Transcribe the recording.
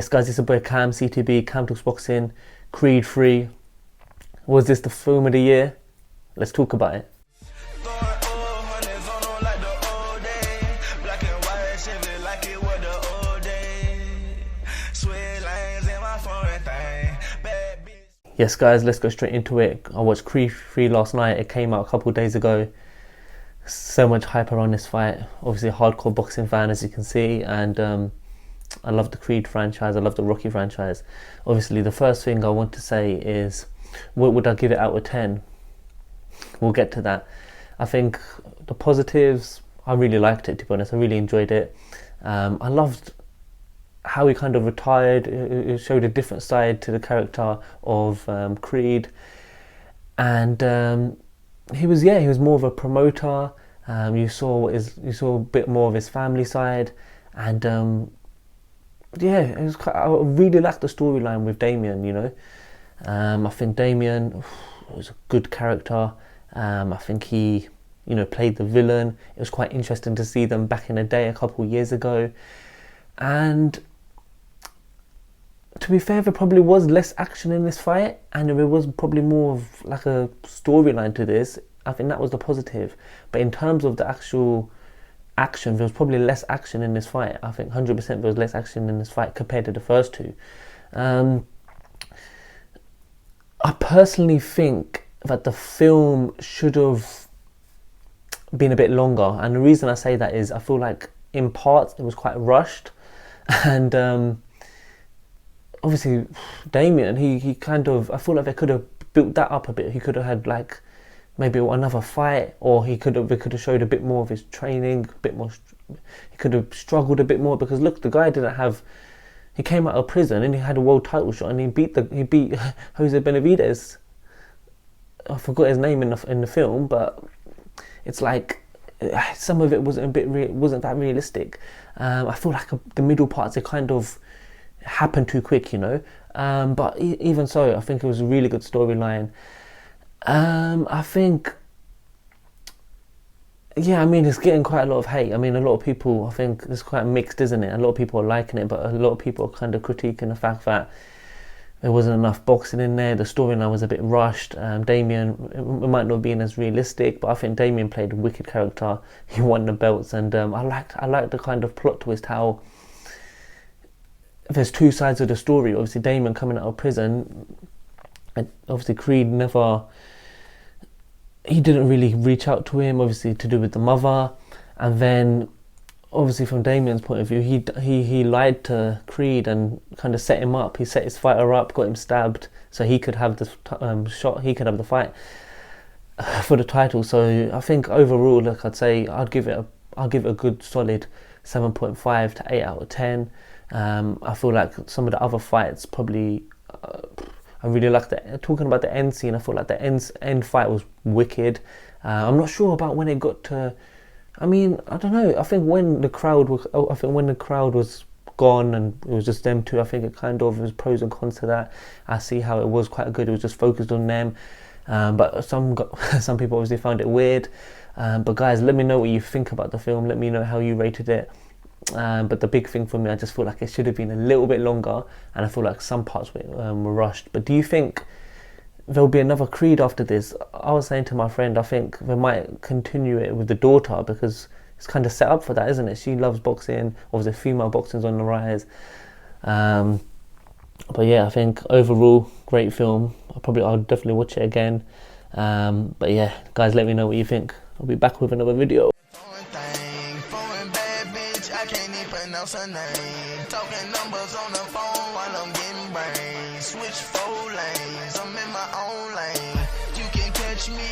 Yes guys, it's a boy Cam, CTB, Cam Talks Boxing, Creed 3. Was this the film of the year? Let's talk about it. Yes guys, let's go straight into it. I watched Creed 3 last night. It came out a couple of days ago. So much hype around this fight. Obviously a hardcore boxing fan, as you can see, and I love the Creed franchise, I love the Rocky franchise. Obviously the first thing I want to say is, what would I give it out of 10? We'll get to that. I think the positives, I really liked it, to be honest. I really enjoyed it. I loved how he kind of retired. It showed a different side to the character of Creed, and he was more of a promoter. You saw a bit more of his family side, and it was I really liked the storyline with Damien. You know, I think Damien was a good character. I think he, played the villain. It was quite interesting to see them back in the day, a couple of years ago, and to be fair, there probably was less action in this fight, and there was probably more of like a storyline to this. I think that was the positive. But in terms of the actual action, there was probably less action in this fight. I think 100% there was less action in this fight compared to the first two. I personally think that the film should have been a bit longer, and the reason I say that is I feel like in parts it was quite rushed, and obviously Damien, he kind of, I feel like they could have built that up a bit. He could have had like maybe another fight, or they could have showed a bit more of his training, a bit more. He could have struggled a bit more, because look, the guy he came out of prison and he had a world title shot, and he beat Jose Benavidez. I forgot his name in the film, but it's like some of it wasn't that realistic. I feel like the middle parts, they kind of happened too quick, but even so, I think it was a really good storyline. I think, it's getting quite a lot of hate. I mean, a lot of people, I think it's quite mixed, isn't it? A lot of people are liking it, but a lot of people are kind of critiquing the fact that there wasn't enough boxing in there. The storyline was a bit rushed. Damien, it might not have been as realistic, but I think Damien played a wicked character. He won the belts, and I liked the kind of plot twist, how there's two sides of the story. Obviously Damien coming out of prison, and obviously Creed he didn't really reach out to him, obviously to do with the mother, and then obviously from Damien's point of view, he lied to Creed and kind of set him up. He set his fighter up, got him stabbed, so he could have the shot, he could have the fight for the title. So I think overall, look, I'd say I'll give it a good solid 7.5 to 8 out of 10. I feel like some of the other fights probably, I really like talking about the end scene. I feel like the end fight was wicked. I'm not sure about when it got to, I don't know. I think when the crowd was gone and it was just them two, I think it kind of was pros and cons to that. I see how it was quite good. It was just focused on them. But some people obviously found it weird. But guys, let me know what you think about the film. Let me know how you rated it. But the big thing for me, I just feel like it should have been a little bit longer, and I feel like some parts were rushed. But do you think there'll be another Creed after this? I was saying to my friend, I think they might continue it with the daughter, because it's kind of set up for that, isn't it? She loves boxing, obviously female boxing's on the rise. But yeah, I think overall, great film. I'll definitely watch it again. But yeah, guys, let me know what you think. I'll be back with another video. Her name. Talking numbers on the phone while I'm getting brains. Switch 4 lanes, I'm in my own lane. You can catch me